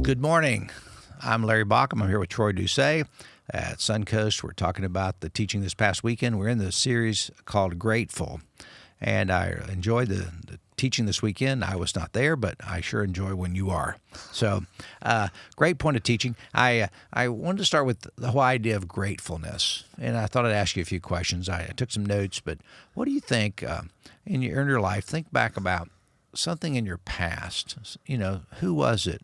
Good morning. I'm Larry Baucom. I'm here with Troy Doucet at Suncoast. We're talking about the teaching this past weekend. We're in the series called Grateful, and I enjoyed the teaching this weekend. I was not there, but I sure enjoy when you are. So, great point of teaching. I wanted to start with the whole idea of gratefulness, and I thought I'd ask you a few questions. I took some notes, but what do you think in your life? Think back about something in your past. Who was it?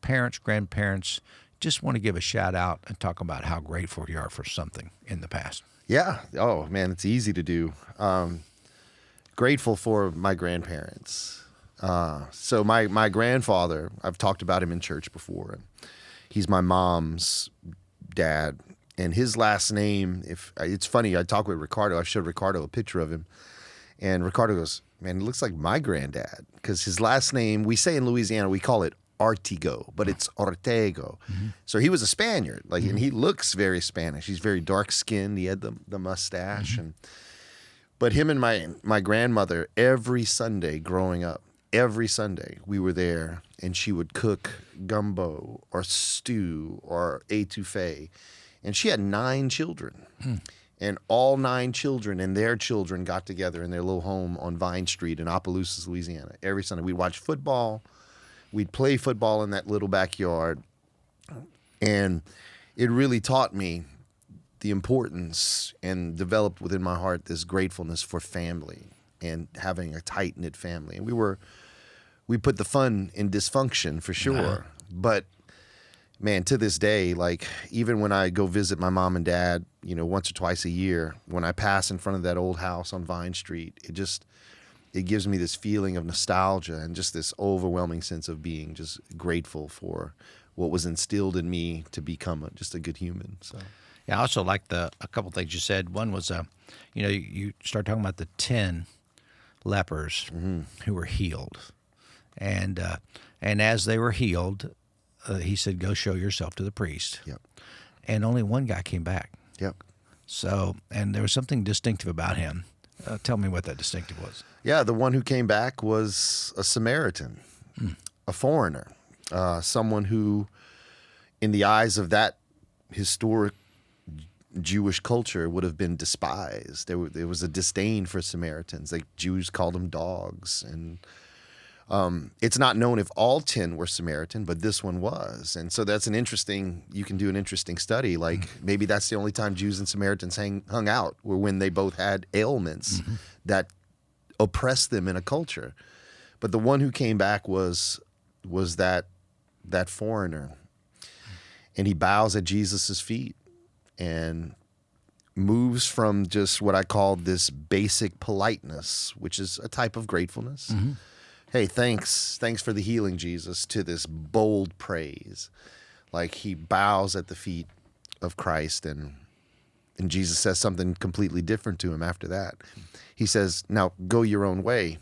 Parents, grandparents, just want to give a shout out and talk about how grateful you are for something in the past. Yeah. Oh, man, it's easy to do. Grateful for my grandparents. So my grandfather, I've talked about him in church before. He's my mom's dad. And his last name, it's funny, I talked with Ricardo. I showed Ricardo a picture of him. And Ricardo goes, man, it looks like my granddad. Because his last name, we say in Louisiana, we call it Artigo, but it's Ortego. Mm-hmm. So he was a Spaniard, and he looks very Spanish. He's very dark skinned. He had the mustache, but him and my grandmother, every Sunday growing up, every Sunday we were there, and she would cook gumbo or stew or etouffee, and she had 9 children, and all 9 children and their children got together in their little home on Vine Street in Opelousas, Louisiana. Every Sunday we'd watch football. We'd play football in that little backyard, and it really taught me the importance and developed within my heart this gratefulness for family and having a tight-knit family. And we put the fun in dysfunction for sure, but man, to this day, even when I go visit my mom and dad, once or twice a year, when I pass in front of that old house on Vine Street, it gives me this feeling of nostalgia and just this overwhelming sense of being just grateful for what was instilled in me to become just a good human. So, yeah, I also like a couple things you said. One was, you start talking about the 10 lepers who were healed, and as they were healed, he said, "Go show yourself to the priest." Yep. And only one guy came back. Yep. So, and there was something distinctive about him. Tell me what that distinctive was. Yeah, the one who came back was a Samaritan, a foreigner, someone who, in the eyes of that historic Jewish culture, would have been despised. There was a disdain for Samaritans. Jews called them dogs. And it's not known if all 10 were Samaritan, but this one was. And so you can do an interesting study. Maybe that's the only time Jews and Samaritans hung out, were when they both had ailments that oppressed them in a culture. But the one who came back was that foreigner. And he bows at Jesus' feet and moves from just what I call this basic politeness, which is a type of gratefulness. Hey, thanks for the healing, Jesus, to this bold praise. He bows at the feet of Christ, and Jesus says something completely different to him after that. He says, now go your own way.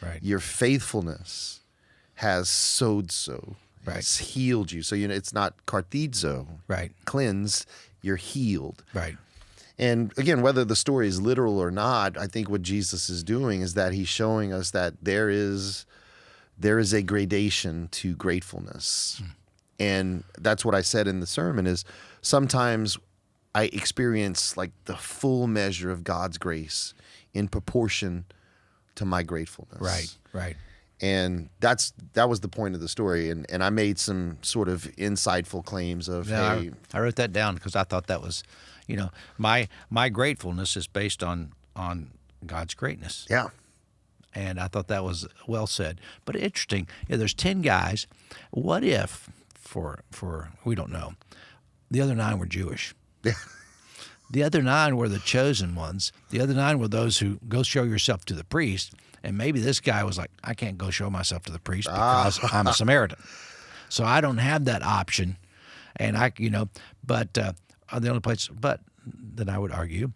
Right. Your faithfulness has sozo, has healed you. So, it's not cartizo, cleansed, you're healed. Right. And again, whether the story is literal or not, I think what Jesus is doing is that he's showing us that there is a gradation to gratefulness. And that's what I said in the sermon is sometimes I experience the full measure of God's grace in proportion to my gratefulness. Right. And that was the point of the story. And I made some sort of insightful claims of, I wrote that down because I thought that was, my gratefulness is based on God's greatness. Yeah. And I thought that was well said. But interesting, there's 10 guys. What if, for we don't know, the other 9 were Jewish? Yeah. The other 9 were the chosen ones. The other 9 were those who go show yourself to the priest. And maybe this guy was like, I can't go show myself to the priest because I'm a Samaritan. So I don't have that option. And but the only place, but then I would argue,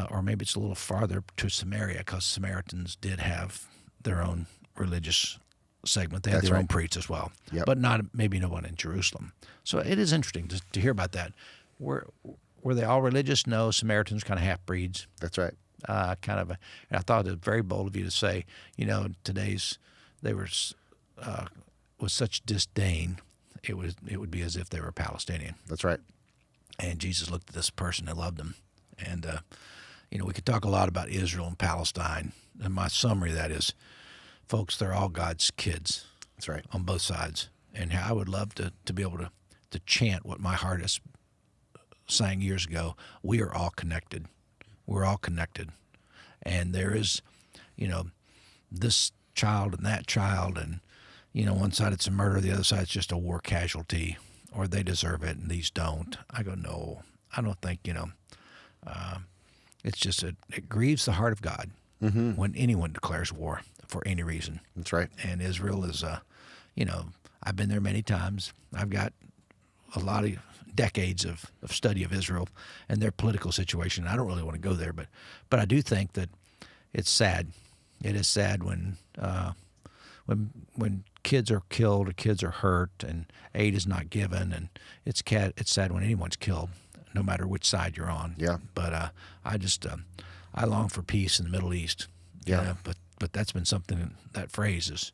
or maybe it's a little farther to Samaria, because Samaritans did have their own religious segment. They had their own priests as well, but maybe no one in Jerusalem. So it is interesting to hear about that. Were they all religious? No, Samaritans kind of half-breeds. That's right. And I thought it was very bold of you to say, they were with such disdain it would be as if they were Palestinian. That's right. And Jesus looked at this person and loved them. And, we could talk a lot about Israel and Palestine. And my summary of that is, folks, they're all God's kids. That's right. On both sides. And I would love to be able to chant what my heart is sang years ago. We are all connected. We're all connected. And there is, this child and that child, and, one side it's a murder, the other side it's just a war casualty, or they deserve it and these don't. I go, no, I don't think, it's just it grieves the heart of God when anyone declares war for any reason. That's right. And Israel is, I've been there many times. I've got a lot of decades of study of Israel and their political situation. I don't really want to go there, but I do think that it's sad. It is sad when kids are killed or kids are hurt and aid is not given, and it's sad when anyone's killed, no matter which side you're on. Yeah. But I long for peace in the Middle East. Yeah. But that's been something, that phrase has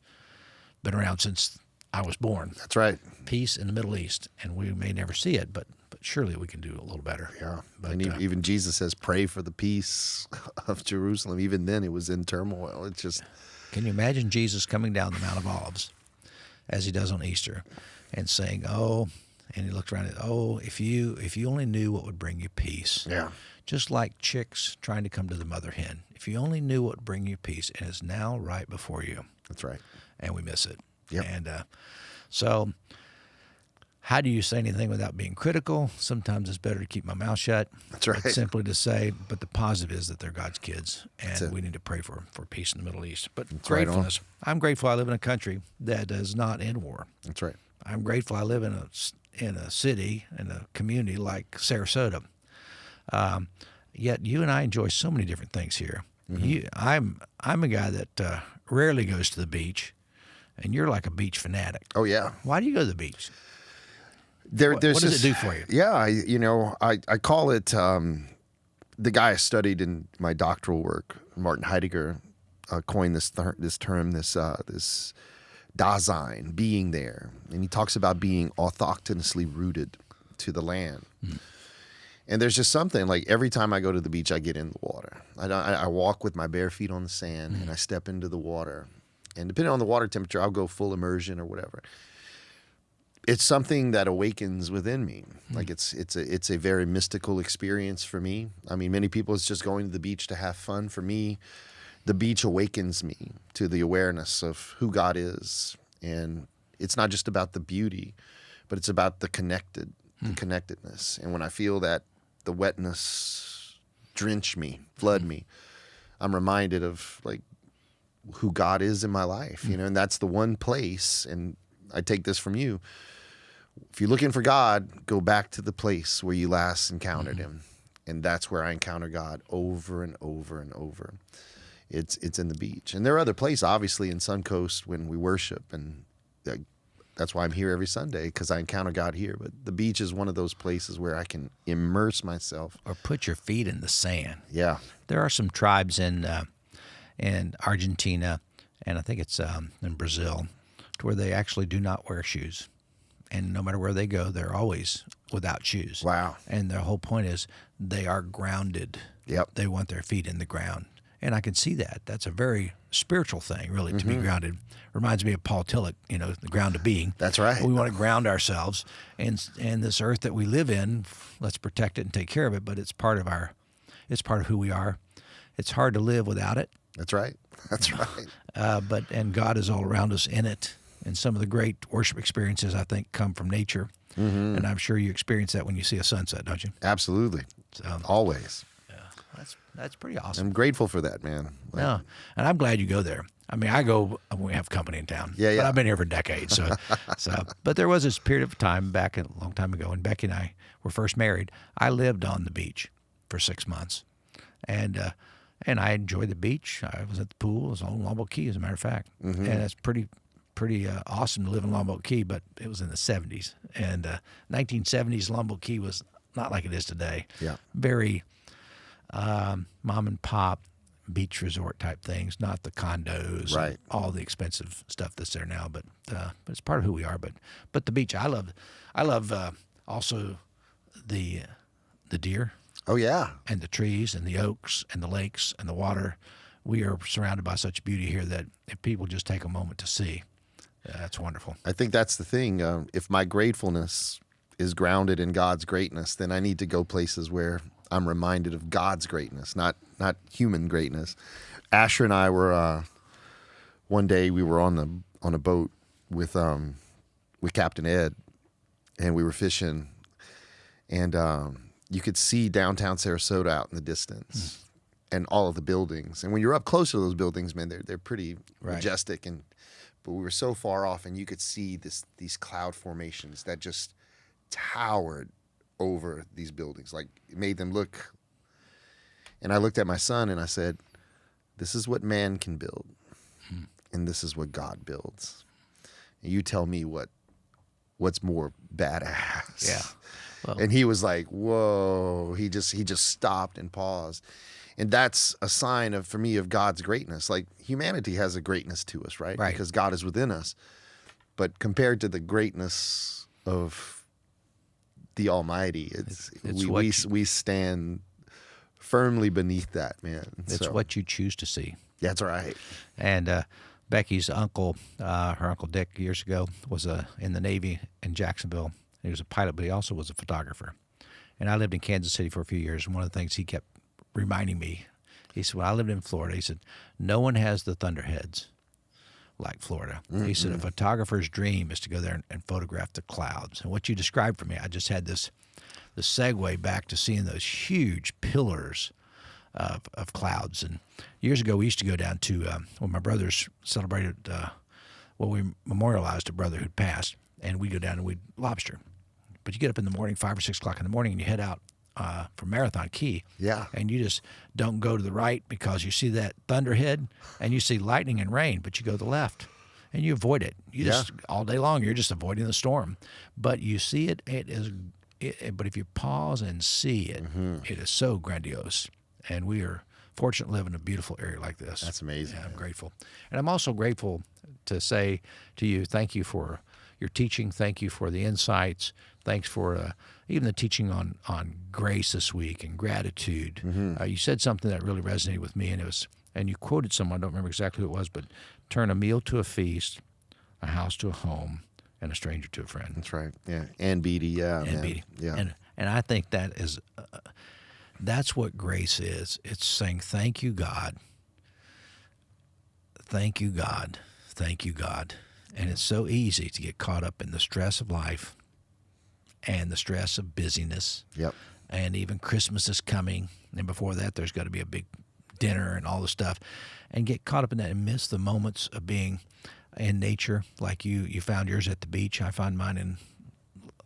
been around since I was born. That's right. Peace in the Middle East, and we may never see it, but surely we can do a little better. Yeah. But, and even Jesus says, pray for the peace of Jerusalem. Even then it was in turmoil. It's just... Can you imagine Jesus coming down the Mount of Olives, as he does on Easter, and saying, and he looks around and, if you only knew what would bring you peace. Yeah. Just like chicks trying to come to the mother hen. If you only knew what would bring you peace, it is now right before you. That's right. And we miss it. Yep. And so how do you say anything without being critical? Sometimes it's better to keep my mouth shut. That's right. But simply to say, but the positive is that they're God's kids, and we need to pray for peace in the Middle East. But That's gratefulness. Right. I'm grateful I live in a country that is not in war. That's right. I'm grateful I live in a city, in a community like Sarasota. Yet you and I enjoy so many different things here. Mm-hmm. I'm a guy that rarely goes to the beach, and you're like a beach fanatic. Oh yeah. Why do you go to the beach? What does it do for you? Yeah, I call it the guy I studied in my doctoral work, Martin Heidegger, coined this term, this Dasein, being there, and he talks about being autochthonously rooted to the land. Mm. And there's just something like every time I go to the beach, I get in the water. I walk with my bare feet on the sand, and I step into the water. And depending on the water temperature, I'll go full immersion or whatever. It's something that awakens within me. Like it's a very mystical experience for me. I mean, many people, it's just going to the beach to have fun. For me, the beach awakens me to the awareness of who God is. And it's not just about the beauty, but it's about the connectedness. And when I feel that the wetness drench me, flood me, I'm reminded of like who God is in my life, and that's the one place. And I take this from you. If you're looking for God, go back to the place where you last encountered him. And that's where I encounter God over and over and over. It's in the beach. And there are other places, obviously, in Suncoast when we worship. And that's why I'm here every Sunday, because I encounter God here. But the beach is one of those places where I can immerse myself. Or put your feet in the sand. Yeah. There are some tribes in Argentina, and I think it's in Brazil, where they actually do not wear shoes. And no matter where they go, they're always without shoes. Wow. And their whole point is they are grounded. Yep. They want their feet in the ground. And I can see that. That's a very spiritual thing, really, to be grounded. Reminds me of Paul Tillich, the ground of being. That's right. We want to ground ourselves. And this earth that we live in, let's protect it and take care of it, but it's part of who we are. It's hard to live without it. That's right. That's right. And God is all around us in it. And some of the great worship experiences, I think, come from nature. Mm-hmm. And I'm sure you experience that when you see a sunset, don't you? Absolutely. So, always. Yeah, that's pretty awesome. I'm grateful for that, man. Yeah, and I'm glad you go there. I mean, I go when we have company in town. Yeah. But I've been here for decades. But there was this period of time back a long time ago, and Becky and I were first married. I lived on the beach for 6 months. And I enjoyed the beach. I was at the pool. I was on Longboat Key, as a matter of fact. Mm-hmm. And it's pretty awesome to live in Longboat Key, but it was in the 70s. And 1970s Longboat Key was not like it is today. Yeah. Very mom and pop, beach resort type things, not the condos, Right. and all the expensive stuff that's there now. But it's part of who we are. But the beach, I love also the deer Oh yeah. and the trees and the oaks and the lakes and the water. We are surrounded by such beauty here that if people just take a moment to see, that's wonderful. I think that's the thing. If my gratefulness is grounded in God's greatness, then I need to go places where I'm reminded of God's greatness, not human greatness. Asher and I were one day we were on a boat with Captain Ed, and we were fishing, and you could see downtown Sarasota out in the distance, and all of the buildings. And when you're up close to those buildings, man, they're pretty majestic. But we were so far off, and you could see these cloud formations that just towered over these buildings. Like, it made them look. And I looked at my son and I said, this is what man can build, and this is what God builds. And you tell me what's more badass. Yeah. Well, and he was like, whoa. He just stopped and paused. And that's a sign for me of God's greatness. Like, humanity has a greatness to us, right? Right. Because God is within us. But compared to the greatness of the Almighty, we stand firmly beneath that, man. It's what you choose to see. That's right. And Becky's uncle, her Uncle Dick, years ago, was in the Navy in Jacksonville. He was a pilot, but he also was a photographer. And I lived in Kansas City for a few years, and one of the things he kept reminding me, he said, when I lived in Florida, he said, no one has the thunderheads like Florida. Mm-hmm. He said, a photographer's dream is to go there and photograph the clouds. And what you described for me, I just had the segue back to seeing those huge pillars of clouds. And years ago, we used to go down to, when my brothers celebrated, we memorialized a brother who'd passed, and we'd go down and we'd lobster. But you get up in the morning, 5 or 6 o'clock in the morning, and you head out for Marathon Key. Yeah. And you just don't go to the right because you see that thunderhead and you see lightning and rain, but you go to the left and you avoid it. You just, all day long, you're just avoiding the storm. But you see it, but if you pause and see it, it is so grandiose. And we are fortunate to live in a beautiful area like this. That's amazing. Yeah, I'm grateful. And I'm also grateful to say to you, thank you for your teaching. Thank you for the insights. Thanks for even the teaching on grace this week and gratitude. You said something that really resonated with me, and you quoted someone, I don't remember exactly who it was, but turn a meal to a feast, a house to a home, and a stranger to a friend. That's right. Yeah. And Beatty. Yeah. And Beatty. Yeah. And I think that is that's what grace is. It's saying, thank you, God. Thank you, God. Thank you, God. And it's so easy to get caught up in the stress of life and the stress of busyness. Yep. And even Christmas is coming. And before that, there's got to be a big dinner and all the stuff. And get caught up in that and miss the moments of being in nature. Like you found yours at the beach. I find mine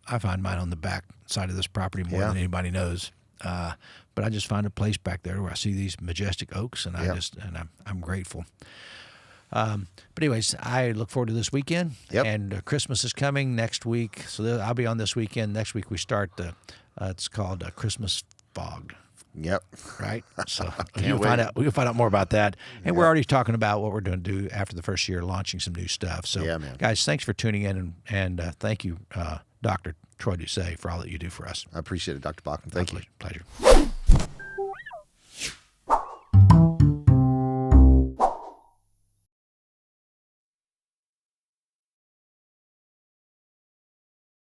on the back side of this property more than anybody knows. But I just find a place back there where I see these majestic oaks, and I'm grateful. But anyways, I look forward to this weekend. Yep. And Christmas is coming next week, so I'll be on this weekend. Next week we start it's called Christmas Fog. Yep. Right. So we can find out more about that. And we're already talking about what we're going to do after the first year, launching some new stuff. So guys, thanks for tuning in, and thank you, Dr. Troy Doucet, for all that you do for us. I appreciate it, Dr. Baucom. Thank you. Pleasure.